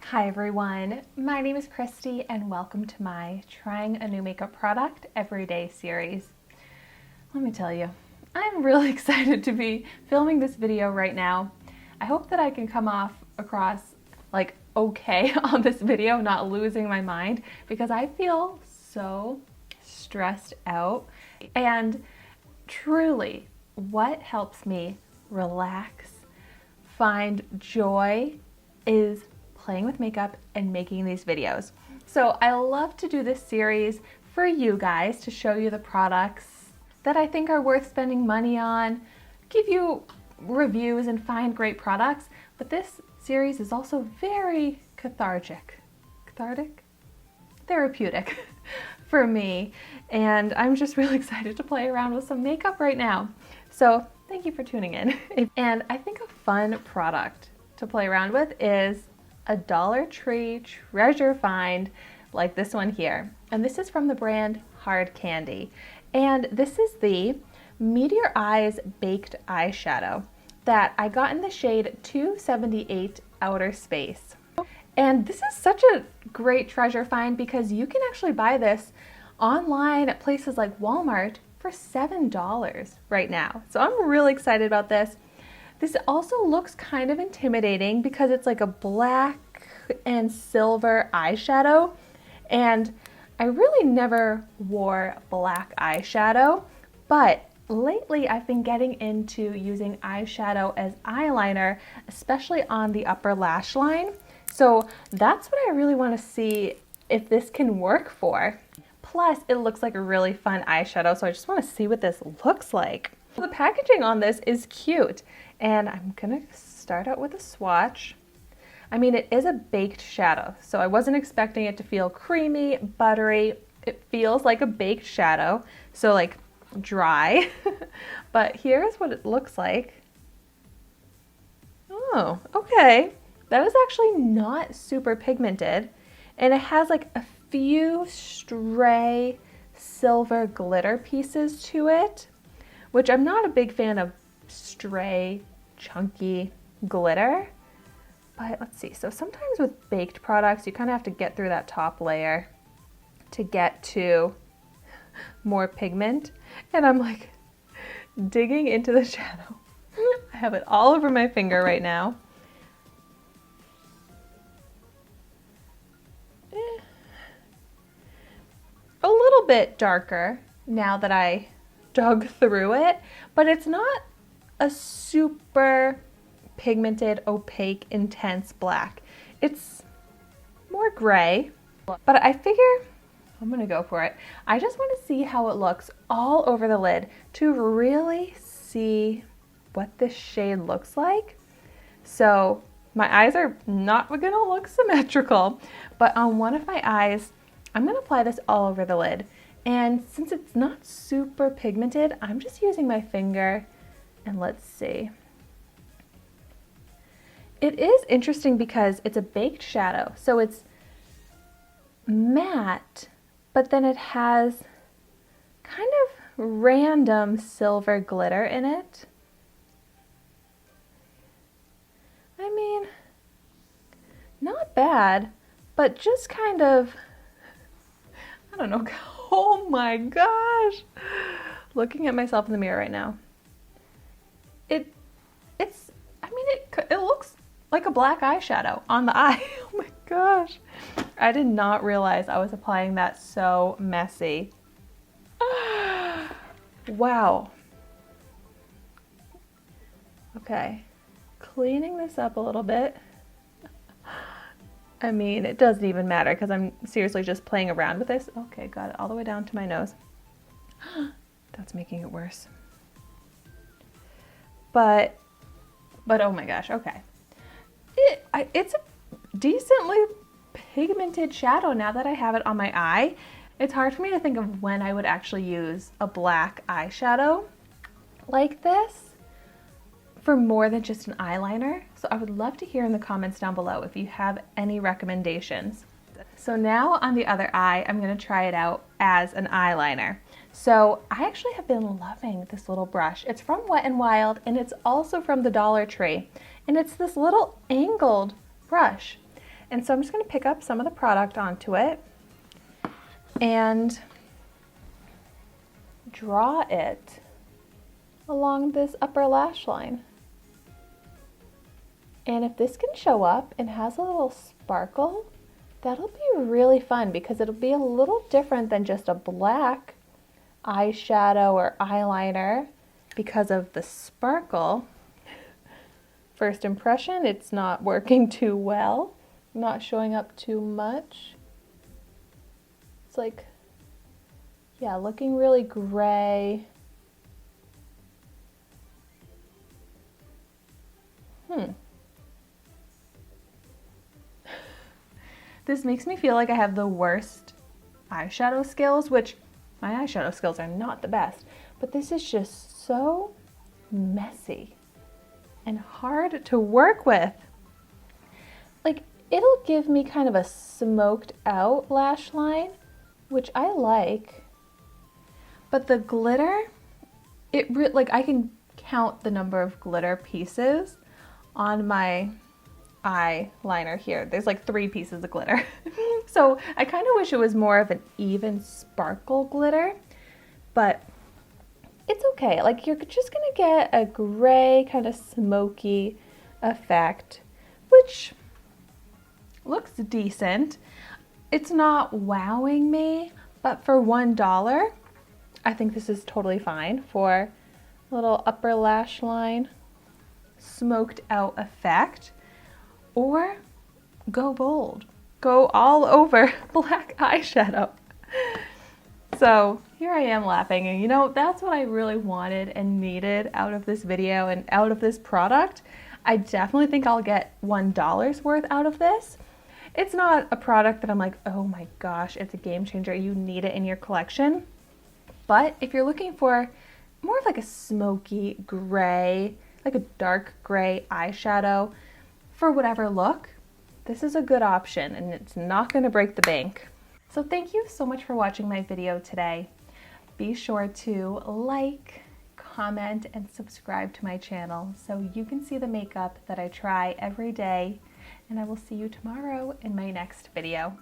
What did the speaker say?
Hi everyone, my name is Christy and welcome to my Trying a New Makeup Product Everyday series. Let me tell you, I'm really excited to be filming this video right now. I hope that I can come across like okay on this video, not losing my mind, because I feel so stressed out. And truly, what helps me relax, find joy is playing with makeup and making these videos. So I love to do this series for you guys to show you the products that I think are worth spending money on, give you reviews and find great products, but this series is also very therapeutic for me, and I'm just really excited to play around with some makeup right now. So thank you for tuning in. And I think a fun product to play around with is a Dollar Tree treasure find like this one here. And this is from the brand Hard Candy. And this is the Meteor Eyes Baked Eyeshadow that I got in the shade 278 Outer Space. And this is such a great treasure find because you can actually buy this online at places like Walmart for $7 right now. So I'm really excited about this. This also looks kind of intimidating because it's like a black and silver eyeshadow, and I really never wore black eyeshadow, but lately I've been getting into using eyeshadow as eyeliner, especially on the upper lash line. So that's what I really want to see if this can work for. Plus, it looks like a really fun eyeshadow, so I just want to see what this looks like. The packaging on this is cute, and I'm gonna start out with a swatch. I mean, it is a baked shadow, so I wasn't expecting it to feel creamy, buttery. It feels like a baked shadow, so like dry. But here's what it looks like. Oh, okay. That is actually not super pigmented, and it has like a few stray silver glitter pieces to it, which I'm not a big fan of stray, chunky glitter. But let's see, so sometimes with baked products, you kind of have to get through that top layer to get to more pigment. And I'm like digging into the shadow. I have it all over my finger right now. A little bit darker now that I dug through it, but it's not a super pigmented, opaque, intense black. It's more gray, but I figure I'm gonna go for it. I just want to see how it looks all over the lid to really see what this shade looks like. So my eyes are not gonna look symmetrical, but on one of my eyes, I'm gonna apply this all over the lid. And since it's not super pigmented, I'm just using my finger, and let's see. It is interesting because it's a baked shadow, so it's matte, but then it has kind of random silver glitter in it. I mean, not bad, but just kind of, I don't know. Oh my gosh. Looking at myself in the mirror right now. It looks like a black eyeshadow on the eye. Oh my gosh. I did not realize I was applying that so messy. Wow. Okay. Cleaning this up a little bit. I mean, it doesn't even matter because I'm seriously just playing around with this. Okay, got it all the way down to my nose. That's making it worse. But oh my gosh, okay. It's a decently pigmented shadow now that I have it on my eye. It's hard for me to think of when I would actually use a black eyeshadow like this for more than just an eyeliner. So I would love to hear in the comments down below if you have any recommendations. So now on the other eye, I'm gonna try it out as an eyeliner. So I actually have been loving this little brush. It's from Wet n Wild, and it's also from the Dollar Tree. And it's this little angled brush. And so I'm just going to pick up some of the product onto it and draw it along this upper lash line. And if this can show up and has a little sparkle, that'll be really fun because it'll be a little different than just a black eyeshadow or eyeliner because of the sparkle. First impression, it's not working too well, not showing up too much. It's like, yeah, looking really gray. This makes me feel like I have the worst eyeshadow skills, which my eyeshadow skills are not the best, but this is just so messy and hard to work with. Like, it'll give me kind of a smoked out lash line, which I like, but the glitter, like I can count the number of glitter pieces on my eyeliner here. There's like 3 pieces of glitter. So I kind of wish it was more of an even sparkle glitter, but it's okay. Like, you're just gonna get a gray kind of smoky effect, which looks decent. It's not wowing me, but for $1, I think this is totally fine for a little upper lash line smoked out effect. Or go bold, go all over black eyeshadow. So here I am laughing, and you know, that's what I really wanted and needed out of this video and out of this product. I definitely think I'll get $1 worth out of this. It's not a product that I'm like, oh my gosh, it's a game changer, you need it in your collection. But if you're looking for more of like a smoky gray, like a dark gray eyeshadow for whatever look, this is a good option and it's not going to break the bank. So thank you so much for watching my video today. Be sure to like, comment, and subscribe to my channel so you can see the makeup that I try every day, and I will see you tomorrow in my next video.